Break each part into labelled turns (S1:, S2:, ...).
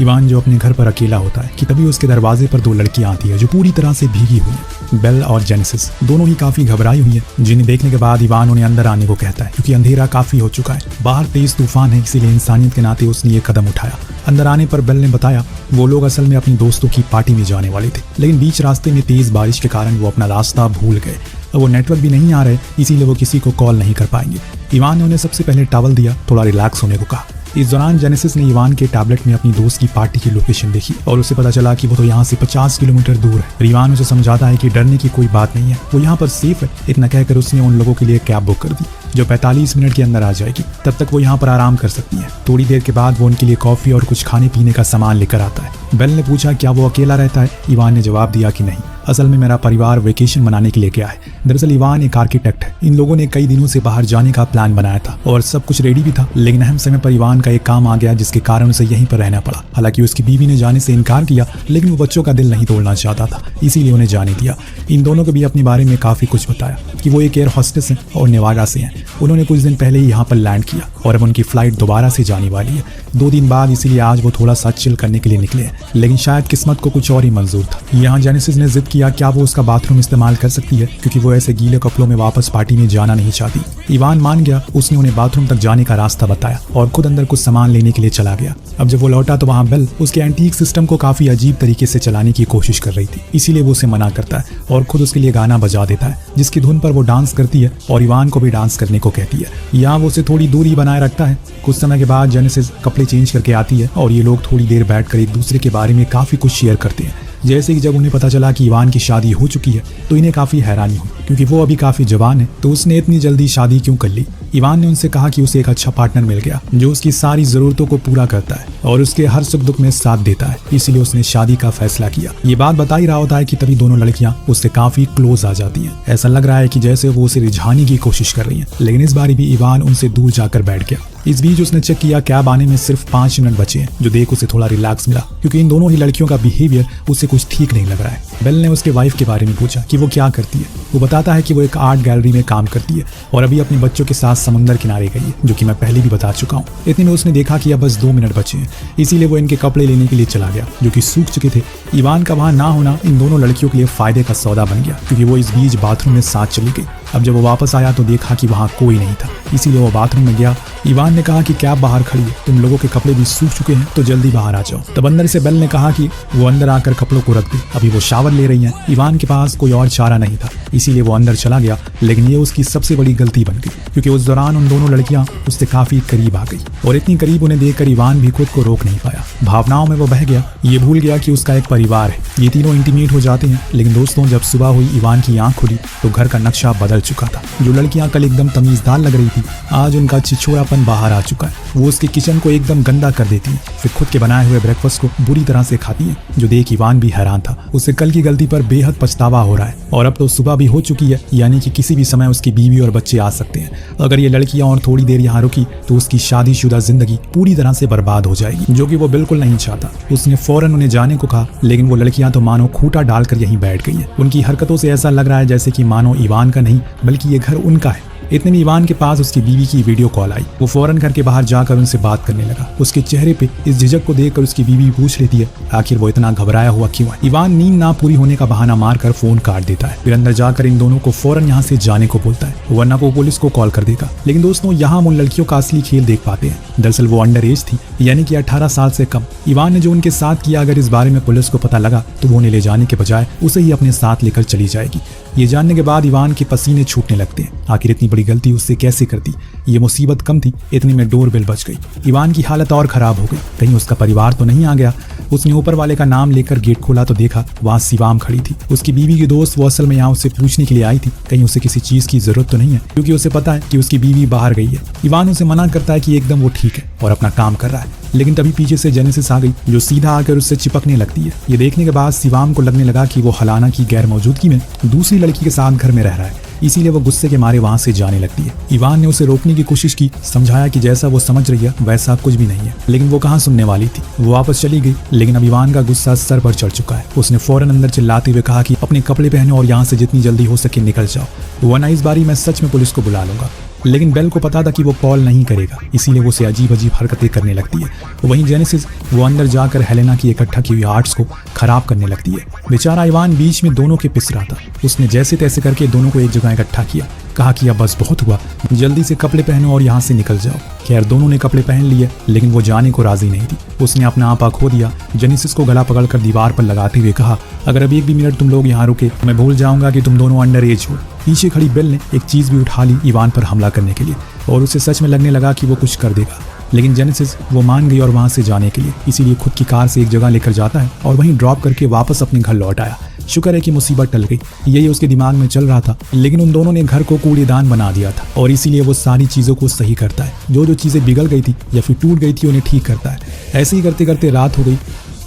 S1: Ivan जो अपने घर पर अकेला होता है कि तभी उसके दरवाजे पर दो लड़कियां आती है जो पूरी तरह से भीगी हुई है। बेल और जेनेसिस दोनों ही काफी घबराई हुई है, जिन्हें देखने के बाद इवान उन्हें अंदर आने को कहता है क्योंकि अंधेरा काफी हो चुका है। बाहर तेज तूफान है, इसीलिए इंसानियत के नाते उसने ये कदम उठाया। अंदर आने पर बेल ने बताया वो लोग असल में अपनी दोस्तों की पार्टी में जाने वाले थे, लेकिन बीच रास्ते में तेज बारिश के कारण वो अपना रास्ता भूल गए। वो नेटवर्क भी नहीं आ रहे, इसीलिए वो किसी को कॉल नहीं कर पाएंगे। इवान ने उन्हें सबसे पहले टॉवल दिया, थोड़ा रिलैक्स होने को कहा। इस दौरान जेनेसिस ने इवान के टैबलेट में अपनी दोस्त की पार्टी की लोकेशन देखी और उसे पता चला कि वो तो यहाँ से 50 किलोमीटर दूर है। इवान उसे समझाता है कि डरने की कोई बात नहीं है, वो यहाँ पर सेफ है। इतना कहकर उसने उन लोगों के लिए कैब बुक कर दी जो 45 मिनट के अंदर आ जाएगी, तब तक वो यहाँ पर आराम कर सकती है। थोड़ी देर के बाद वो उनके लिए कॉफी और कुछ खाने पीने का सामान लेकर आता है। बेल ने पूछा क्या वो अकेला रहता है। इवान ने जवाब दिया कि नहीं, असल में मेरा परिवार वेकेशन मनाने के लिए गया है। दरअसल इवान एक आर्किटेक्ट है। इन लोगों ने कई दिनों से बाहर जाने का प्लान बनाया था और सब कुछ रेडी भी था, लेकिन अहम समय पर इवान का एक काम आ गया जिसके कारण उसे यहीं पर रहना पड़ा। हालांकि उसकी बीवी ने जाने से इनकार किया, लेकिन वो बच्चों का दिल नहीं तोड़ना चाहता था, इसीलिए उन्हें जाने दिया। इन दोनों को भी अपने बारे में काफी कुछ बताया कि वो एक एयर हॉस्टेस हैं और नेवाडा से हैं। उन्होंने कुछ दिन पहले ही यहाँ पर लैंड किया और अब उनकी फ्लाइट दोबारा से जाने वाली है 2 दिन बाद, इसीलिए आज वो थोड़ा सा चिल करने के लिए निकले हैं। लेकिन शायद किस्मत को कुछ और ही मंजूर था। यहाँ जेनेसिस ने जिद किया क्या वो उसका बाथरूम इस्तेमाल कर सकती है, क्योंकि वो ऐसे गीले कपड़ों में वापस पार्टी में जाना नहीं चाहती। इवान मान गया, उसने उन्हें बाथरूम तक जाने का रास्ता बताया और खुद अंदर कुछ सामान लेने के लिए चला गया। अब जब वो लौटा तो वहाँ बेल उसके एंटीक सिस्टम को काफी अजीब तरीके से चलाने की कोशिश कर रही थी, इसीलिए वो उसे मना करता है और खुद उसके लिए गाना बजा देता है जिसकी धुन पर वो डांस करती है और इवान को भी डांस करने को कहती है। यहाँ वो उसे थोड़ी दूरी बनाए रखता है। कुछ समय के बाद जेनेसिस कपड़े चेंज करके आती है और ये लोग थोड़ी देर बैठकर एक दूसरे के बारे में काफी कुछ शेयर करते हैं। जैसे कि जब उन्हें पता चला कि इवान की शादी हो चुकी है तो इन्हें काफी हैरानी हुई, क्योंकि वो अभी काफी जवान है तो उसने इतनी जल्दी शादी क्यों कर ली। इवान ने उनसे कहा कि उसे एक अच्छा पार्टनर मिल गया जो उसकी सारी जरूरतों को पूरा करता है और उसके हर सुख दुख में साथ देता है, इसीलिए उसने शादी का फैसला किया। ये बात बता ही रहा होता है कि तभी दोनों लड़कियां उससे काफी क्लोज आ जाती हैं। ऐसा लग रहा है कि जैसे वो उसे रिझाने की कोशिश कर रही हैं, लेकिन इस बारी भी इवान उनसे दूर जाकर बैठ गया। इस बीच उसने चेक किया कैब आने में सिर्फ 5 मिनट बचे हैं, जो देख उसे थोड़ा रिलैक्स मिला, क्योंकि इन दोनों ही लड़कियों का बिहेवियर उसे कुछ ठीक नहीं लग रहा है। बेल ने उसके वाइफ के बारे में पूछा कि वो क्या करती है। वो बताता है कि वो एक आर्ट गैलरी में काम करती है और अभी अपने बच्चों के साथ समुद्र किनारे गई है, जो कि मैं पहले भी बता चुका हूँ। इतने में उसने देखा कि अब बस 2 मिनट बचे हैं, इसीलिए वो इनके कपड़े लेने के लिए चला गया जो कि सूख चुके थे। इवान का वहाँ ना होना इन दोनों लड़कियों के लिए फायदे का सौदा बन गया, क्योंकि वो इस बीच बाथरूम में साथ चली गई। अब जब वो वापस आया तो देखा कि वहाँ कोई नहीं था, इसीलिए वो बाथरूम में गया। इवान ने कहा कि कैब बाहर खड़ी है, तुम लोगों के कपड़े भी सूख चुके हैं तो जल्दी बाहर आ जाओ। तब अंदर से बेल ने कहा कि वो अंदर आकर कपड़ों को रख दे, अभी वो शावर ले रही हैं। इवान के पास कोई और चारा नहीं था, इसीलिए वो अंदर चला गया, लेकिन ये उसकी सबसे बड़ी गलती बन गई, क्योंकि उस दौरान उन दोनों लड़कियां उससे काफी करीब आ गई और इतनी करीब उन्हें देखकर इवान भी खुद को रोक नहीं पाया। भावनाओं में वो बह गया, ये भूल गया कि उसका एक परिवार है। ये तीनों इंटीमेट हो जाते हैं, लेकिन दोस्तों जब सुबह हुई इवान की आंख खुली तो घर का नक्शा बदल चुका था। जो लड़कियां कल एकदम तमीजदार लग रही थी, आज उनका छिछोरापन बाहर आ चुका है। वो उसके किचन को एकदम गंदा कर देती है, फिर खुद के बनाए हुए ब्रेकफास्ट को बुरी तरह से खाती है, जो देख इवान भी हैरान था। उसे कल की गलती पर बेहद पछतावा हो रहा है और अब तो सुबह भी हो चुकी है, यानी कि किसी भी समय उसकी बीवी और बच्चे आ सकते हैं। अगर ये लड़कियां और थोड़ी देर यहाँ रुकी तो उसकी शादीशुदा जिंदगी पूरी तरह से बर्बाद हो जाएगी, जो कि वो बिल्कुल नहीं चाहता। उसने फौरन उन्हें जाने को कहा, लेकिन वो लड़कियां तो मानो खूंटा डालकर यहीं बैठ गई हैं। उनकी हरकतों से ऐसा लग रहा है जैसे कि मानो इवान का नहीं बल्कि ये घर उनका है। इतने में इवान के पास उसकी बीवी की वीडियो कॉल आई। वो फौरन घर के बाहर जाकर उनसे बात करने लगा। उसके चेहरे पे इस झिझक को देखकर उसकी बीवी पूछ लेती है आखिर वो इतना घबराया हुआ क्यों है। इवान नींद ना पूरी होने का बहाना मारकर फोन काट देता है, फिर अंदर जाकर इन दोनों को फौरन यहाँ से जाने को बोलता है, वरना वो पुलिस को कॉल कर देगा। लेकिन दोस्तों यहाँ हम उन लड़कियों का असली खेल देख पाते हैं। दरअसल वो अंडर एज थी, यानी कि 18 साल से कम। इवान ने जो उनके साथ किया, अगर इस बारे में पुलिस को पता लगा तो वो उन्हें ले जाने के बजाय उसे ही अपने साथ लेकर चली जाएगी। ये जानने के बाद इवान के पसीने छूटने लगते हैं। आखिर इतनी बड़ी गलती उससे कैसे कर दी। ये मुसीबत कम थी, इतने में डोरबेल बज गई। इवान की हालत और खराब हो गई, कहीं उसका परिवार तो नहीं आ गया। उसने ऊपर वाले का नाम लेकर गेट खोला तो देखा वहाँ शिवाम खड़ी थी, उसकी बीवी की दोस्त। वो असल में यहाँ उससे पूछने के लिए आई थी कहीं उसे किसी चीज की जरूरत तो नहीं है, क्योंकि उसे पता है कि उसकी बीवी बाहर गई है। इवान उसे मना करता है कि एकदम वो ठीक है और अपना काम कर रहा है, लेकिन तभी पीछे से जेनेसिस आ गई जो सीधा आकर उससे चिपकने लगती है। ये देखने के बाद शिवाम को लगने लगा कि वो हलाना की गैर मौजूदगी में दूसरी लड़की के साथ घर में रह रहा है, इसीलिए वो गुस्से के मारे वहां से जाने लगती है। इवान ने उसे रोकने की कोशिश की, समझाया कि जैसा वो समझ रही है वैसा कुछ भी नहीं है, लेकिन वो कहाँ सुनने वाली थी। वो वापस चली गई, लेकिन अब इवान का गुस्सा सर पर चढ़ चुका है। उसने फौरन अंदर चिल्लाते हुए कहा कि अपने कपड़े पहनो और यहाँ से जितनी जल्दी हो सके निकल जाओ, वरना इस बारी मैं सच में पुलिस को बुला लूंगा। लेकिन बेल को पता था कि वो कॉल नहीं करेगा, इसीलिए वो उसे अजीब अजीब हरकतें करने लगती है। वहीं जेनेसिस वो अंदर जाकर हेलेना की इकट्ठा की हुई आर्ट्स को खराब करने लगती है। बेचारा इवान बीच में दोनों के पिस रहा था। उसने जैसे तैसे करके दोनों को एक जगह इकट्ठा किया, कहा कि अब बस बहुत हुआ, जल्दी से कपड़े पहनो और यहाँ से निकल जाओ। खैर दोनों ने कपड़े पहन लिए, लेकिन वो जाने को राजी नहीं थी। उसने अपना आपा खो दिया। जेनेसिस को गला पकड़कर दीवार पर लगाते हुए कहा, अगर अब एक भी मिनट तुम लोग यहाँ रुके तो मैं भूल जाऊंगा कि तुम दोनों अंडर एज हो। पीछे खड़ी बेल ने एक चीज भी उठा ली इवान पर हमला करने के लिए, और उसे सच में लगने लगा कि वो कुछ कर देगा। लेकिन जेनेसिस वो मान गई और वहां से जाने के लिए इसीलिए खुद की कार से एक जगह लेकर जाता है और वहीं ड्रॉप करके वापस अपने घर लौट आया। शुक्र है कि मुसीबत टल गई, यही उसके दिमाग में चल रहा था। लेकिन उन दोनों ने घर को कूड़ेदान बना दिया था और इसीलिए वो सारी चीज़ों को सही करता है। जो चीज़ें बिगड़ गई थी या फिर टूट गई थी उन्हें ठीक करता है। ऐसे ही करते करते रात हो गई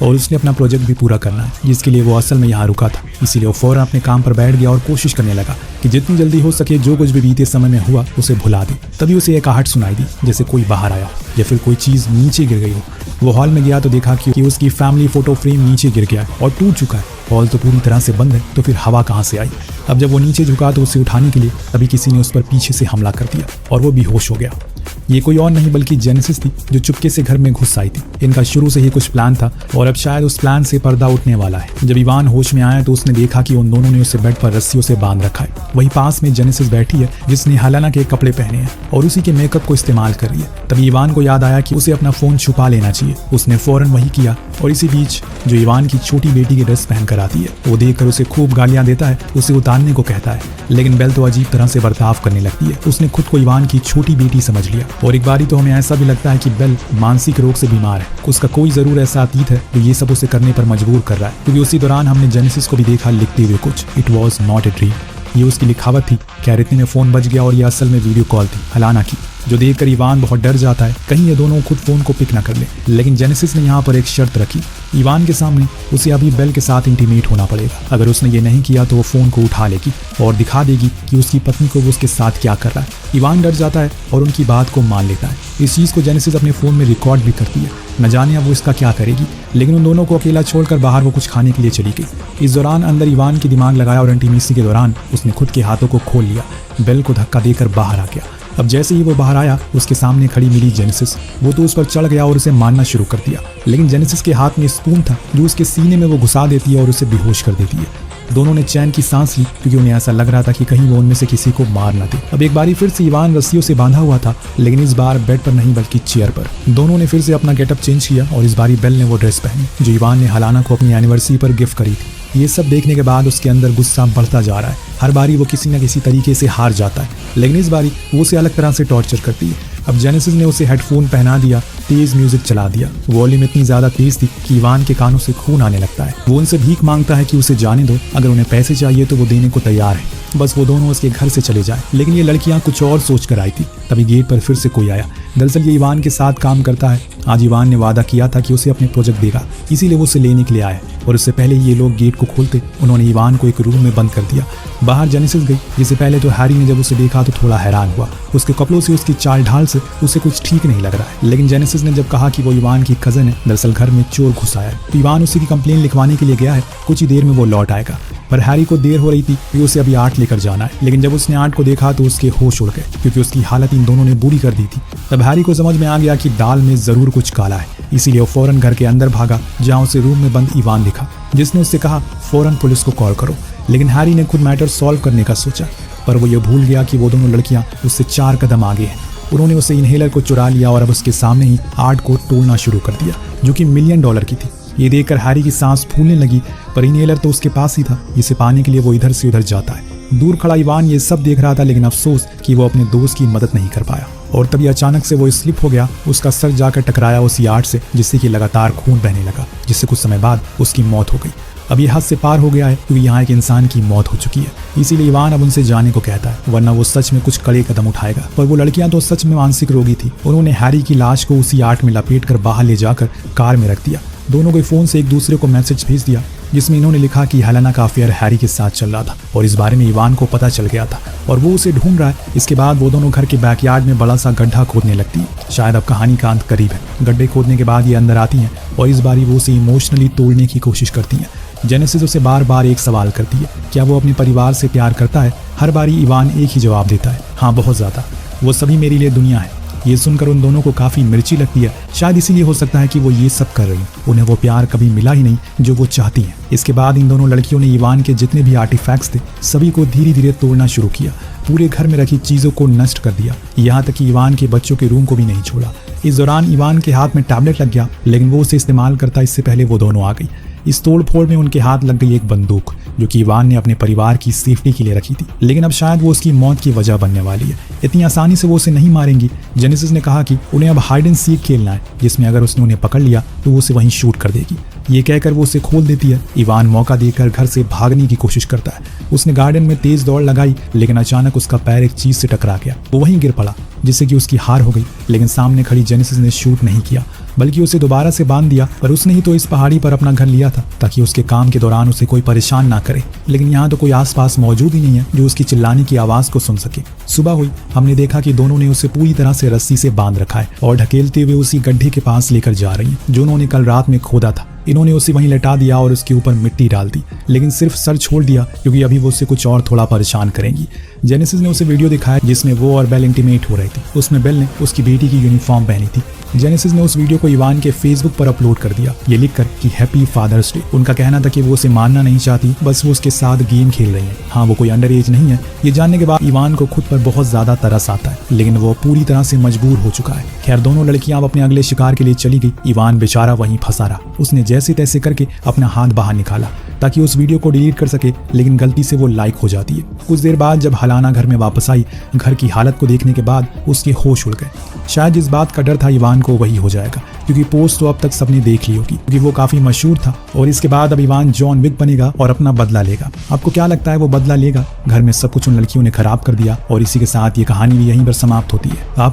S1: और उसने अपना प्रोजेक्ट भी पूरा करना है, जिसके लिए वो असल में यहाँ रुका था। इसीलिए वो फौरन अपने काम पर बैठ गया और कोशिश करने लगा कि जितनी जल्दी हो सके जो कुछ भी बीते समय में हुआ उसे भुला दे। तभी उसे एक आहट सुनाई दी, जैसे कोई बाहर आया या फिर कोई चीज़ नीचे गिर गई हो। वो हॉल में गया तो देखा कि उसकी फैमिली फोटो फ्रेम नीचे गिर गया और टूट चुका है। हॉल तो पूरी तरह से बंद है, तो फिर हवा कहाँ से आई। अब जब वो नीचे झुका तो उसे उठाने के लिए तभी किसी ने उस पर पीछे से हमला कर दिया और वो बेहोश हो गया। ये कोई और नहीं बल्कि जेनेसिस थी, जो चुपके से घर में घुस आई थी। इनका शुरू से ही कुछ प्लान था और अब शायद उस प्लान से पर्दा उठने वाला है। जब इवान होश में आया तो उसने देखा कि उन दोनों ने उसे बेड पर रस्सियों से बांध रखा है। वहीं पास में जेनेसिस बैठी है, जिसने हेलेना के कपड़े पहने हैं और उसी के मेकअप को इस्तेमाल कर रही है। तभी इवान को याद आया कि उसे अपना फोन छुपा लेना चाहिए। उसने फौरन वही किया और इसी बीच जो इवान की छोटी बेटी की ड्रेस पहन कर आती है, वो देखकर उसे खूब गालियां देता है, उसे उतारने को कहता है। लेकिन बेल तो अजीब तरह से बर्ताव करने लगती है। उसने खुद को इवान की छोटी बेटी समझ लिया और एक बारी तो हमें ऐसा भी लगता है कि बेल मानसिक रोग से बीमार है। उसका कोई जरूर ऐसा अतीत है जो ये सब उसे करने पर मजबूर कर रहा है, क्योंकि उसी दौरान हमने जेनेसिस को भी देखा लिखते हुए कुछ, it was not a dream. ये उसकी लिखावट थी। खैर इतने में फोन बज गया और ये असल में वीडियो कॉल थी हेलेना की, जो देखकर इवान बहुत डर जाता है कहीं ये दोनों खुद फोन को पिक ना कर ले। लेकिन जेनेसिस ने यहाँ पर एक शर्त रखी, इवान के सामने उसे अभी बेल के साथ इंटीमेट होना पड़ेगा। अगर उसने ये नहीं किया तो वो फोन को उठा लेगी और दिखा देगी कि उसकी पत्नी को वो उसके साथ क्या कर रहा है। इवान डर जाता है और उनकी बात को मान लेता है। इस चीज़ को जेनेसिस अपने फ़ोन में रिकॉर्ड भी करती है। न जाने अब वो इसका क्या करेगी। लेकिन उन दोनों को अकेला छोड़कर बाहर वो कुछ खाने के लिए चली गई। इस दौरान अंदर इवान की दिमाग लगाया और इंटीमेसी के दौरान उसने खुद के हाथों को खोल लिया। बेल को धक्का देकर बाहर आ गया। अब जैसे ही वो बाहर आया उसके सामने खड़ी मिली जेनेसिस। वो तो उस पर चढ़ गया और उसे मारना शुरू कर दिया। लेकिन जेनेसिस के हाथ में स्पून था जो उसके सीने में वो घुसा देती है और उसे बेहोश कर देती है। दोनों ने चैन की सांस ली, क्योंकि उन्हें ऐसा लग रहा था कि कहीं वो उनमें से किसी को मार न दे। अब एक बारी फिर से इवान रस्सियों से बांधा हुआ था, लेकिन इस बार बेड पर नहीं बल्कि चेयर पर। दोनों ने फिर से अपना गेटअप चेंज किया और इस बारी बेल ने वो ड्रेस पहनी जो इवान ने हेलेना को अपनी एनिवर्सरी पर गिफ्ट करी थी। ये सब देखने के बाद उसके अंदर गुस्सा बढ़ता जा रहा है। हर बारी वो किसी न किसी तरीके से हार जाता है, लेकिन इस बारी वो उसे अलग तरह से टॉर्चर करती है। अब जेनेसिस ने उसे हेडफोन पहना दिया, तेज म्यूजिक चला दिया। वॉल्यूम इतनी ज्यादा तेज थी कि इवान के कानों से खून आने लगता है। वो उनसे भीख मांगता है कि उसे जाने दो, अगर उन्हें पैसे चाहिए तो वो देने को तैयार है, बस वो दोनों उसके घर से चले जाए। लेकिन ये लड़कियां कुछ और सोच कर आई थी। तभी गेट पर फिर से कोई आया। दरअसल ये इवान के साथ काम करता है। आज इवान ने वादा किया था कि उसे अपने प्रोजेक्ट देगा, इसीलिए वो उसे लेने के लिए आया। और उससे पहले ये लोग गेट को खोलते उन्होंने इवान को एक रूम में बंद कर दिया। बाहर जेनेसिस गई, जिससे पहले तो हैरी ने जब उसे देखा तो थोड़ा हैरान हुआ। उसके कपड़ों से, उसकी चाल ढाल से उसे कुछ ठीक नहीं लग रहा है। लेकिन जेनेसिस ने जब कहा कि वो इवान की कजन है, दरअसल घर में चोर घुस आया है, तो इवान उसी की कंप्लेन लिखवाने के लिए गया है। कुछ ही देर में वो लौट आएगा। पर हैरी को देर हो रही थी कि उसे अभी आर्ट लेकर जाना है। लेकिन जब उसने आर्ट को देखा तो उसके होश उड़ गए, क्योंकि उसकी हालत इन दोनों ने बुरी कर दी थी। तब हैरी को समझ में आ गया कि दाल में जरूर कुछ काला है, इसीलिए वो फौरन घर के अंदर भागा, जहाँ उसे रूम में बंद इवान दिखा, जिसने उससे कहा फौरन पुलिस को कॉल करो। लेकिन हैरी ने खुद मैटर सॉल्व करने का सोचा, पर वो ये भूल गया कि वो दोनों लड़कियां उससे 4 कदम आगे हैं। उन्होंने उसे इनहेलर को चुरा लिया और अब उसके सामने ही आर्ट को तोड़ना शुरू कर दिया, जो कि $1 मिलियन की थी। ये देखकर हैरी की सांस फूलने लगी, पर इनहेलर तो उसके पास ही था, जिसे पाने के लिए वो इधर से उधर जाता है। दूर खड़ा इवान ये सब देख रहा था, लेकिन अफसोस कि वो अपने दोस्त की मदद नहीं कर पाया। और तभी अचानक से वो स्लिप हो गया। उसका सर जाकर टकराया उस यार्ड से, जिससे कि लगातार खून बहने लगा, जिससे कुछ समय बाद उसकी मौत हो गई। अब ये हद से पार हो गया है, क्योंकि यहाँ एक इंसान की मौत हो चुकी है। इसीलिए इवान अब उनसे जाने को कहता है, वरना वो सच में कुछ कड़े कदम उठाएगा। पर वो लड़कियां तो सच में मानसिक रोगी थी। उन्होंने हैरी की लाश को उसी आर्ट में लपेट कर बाहर ले जाकर कार में रख दिया। दोनों के फोन से एक दूसरे को मैसेज भेज दिया, जिसमें इन्होंने लिखा कि हेलेना का अफेयर हैरी के साथ चल रहा था और इस बारे में इवान को पता चल गया था और वो उसे ढूंढ रहा है। इसके बाद वो दोनों घर के बैकयार्ड में बड़ा सा गड्ढा खोदने लगती है। शायद अब कहानी का अंत करीब है। गड्ढे खोदने के बाद ये अंदर आती हैं और इस बारी वो उसे इमोशनली तोड़ने की कोशिश करती हैं। जेनेसिस उसे बार बार एक सवाल करती है, क्या वो अपने परिवार से प्यार करता है? हर बारी इवान एक ही जवाब देता है, हाँ बहुत ज़्यादा। वो सभी मेरे लिए दुनिया है। ये सुनकर उन दोनों को काफी मिर्ची लगती है। शायद इसीलिए हो सकता है कि वो ये सब कर रही हैं। उन्हें वो प्यार कभी मिला ही नहीं जो वो चाहती हैं। इसके बाद इन दोनों लड़कियों ने इवान के जितने भी आर्टिफैक्ट्स थे सभी को धीरे धीरे तोड़ना शुरू किया। पूरे घर में रखी चीजों को नष्ट कर दिया, यहाँ तक कि इवान के बच्चों के रूम को भी नहीं छोड़ा। इस दौरान इवान के हाथ में टैबलेट लग गया, लेकिन वो उसे इस्तेमाल करता इससे पहले वो दोनों आ गई। इस तोड़फोड़ में उनके हाथ लग गई एक बंदूक जो कि इवान ने अपने परिवार की सेफ्टी के लिए रखी थी, लेकिन अब शायद वो उसकी मौत की वजह बनने वाली है। इतनी आसानी से वो उसे नहीं मारेंगी। जेनेसिस ने कहा कि उन्हें अब हाइड एंड सीक खेलना है, जिसमें अगर उसने उन्हें पकड़ लिया तो वो उसे वहीं शूट कर देगी। ये कहकर वो उसे खोल देती है। इवान मौका देकर घर से भागने की कोशिश करता है। उसने गार्डन में तेज दौड़ लगाई, लेकिन अचानक उसका पैर एक चीज से टकरा गया। वो वहीं गिर पड़ा, जिससे कि उसकी हार हो गई। लेकिन सामने खड़ी जेनेसिस ने शूट नहीं किया, बल्कि उसे दोबारा से बांध दिया। पर उसने ही तो इस पहाड़ी पर अपना घर लिया था ताकि उसके काम के दौरान उसे कोई परेशान ना करे। लेकिन यहाँ तो कोई आसपास मौजूद ही नहीं है जो उसकी चिल्लाने की आवाज को सुन सके। सुबह हुई, हमने देखा कि दोनों ने उसे पूरी तरह से रस्सी से बांध रखा है और ढकेलते हुए उसी गड्ढे के पास लेकर जा रही हैं जो उन्होंने कल रात में खोदा था। इन्होंने उसे वहीं लेटा दिया और उसके ऊपर मिट्टी डाल दी, लेकिन सिर्फ सर छोड़ दिया क्योंकि अभी वो उसे कुछ और थोड़ा परेशान करेंगी। जेनेसिस ने उसे वीडियो दिखाया जिसमें वो और बेल इंटीमेट हो रहे थे। उसमें बेल ने उसकी बेटी की यूनिफॉर्म पहनी थी। जेनेसिस ने उस वीडियो को इवान के फेसबुक पर अपलोड कर दिया, ये लिखकर कि हैप्पी फादर्स डे। उनका कहना था कि वो उसे मानना नहीं चाहती, बस वो उसके साथ गेम खेल रही है। हाँ, वो कोई अंडर एज नहीं है। ये जानने के बाद इवान को खुद पर बहुत ज्यादा तरस आता है, लेकिन वो पूरी तरह से मजबूर हो चुका है। खैर, दोनों लड़कियां अब अपने अगले शिकार के लिए चली गई। इवान बेचारा वहीं फंसा रहा। उसने जैसे तैसे करके अपना हाथ बाहर निकाला ताकि उस वीडियो को डिलीट कर सके, लेकिन गलती से वो लाइक हो जाती है। कुछ देर बाद जब हलाना घर में वापस आई, घर की हालत को देखने के बाद उसके होश उड़ गए। शायद इस बात का डर था इवान को वही हो जाएगा, क्योंकि पोस्ट तो अब तक सबने देख ली होगी, क्योंकि वो काफी मशहूर था। और इसके बाद अब इवान जॉन विक बनेगा और अपना बदला लेगा। आपको क्या लगता है वो बदला लेगा? घर में सब कुछ उन लड़कियों ने खराब कर दिया और इसी के साथ ये कहानी भी यहीं पर समाप्त होती है। आप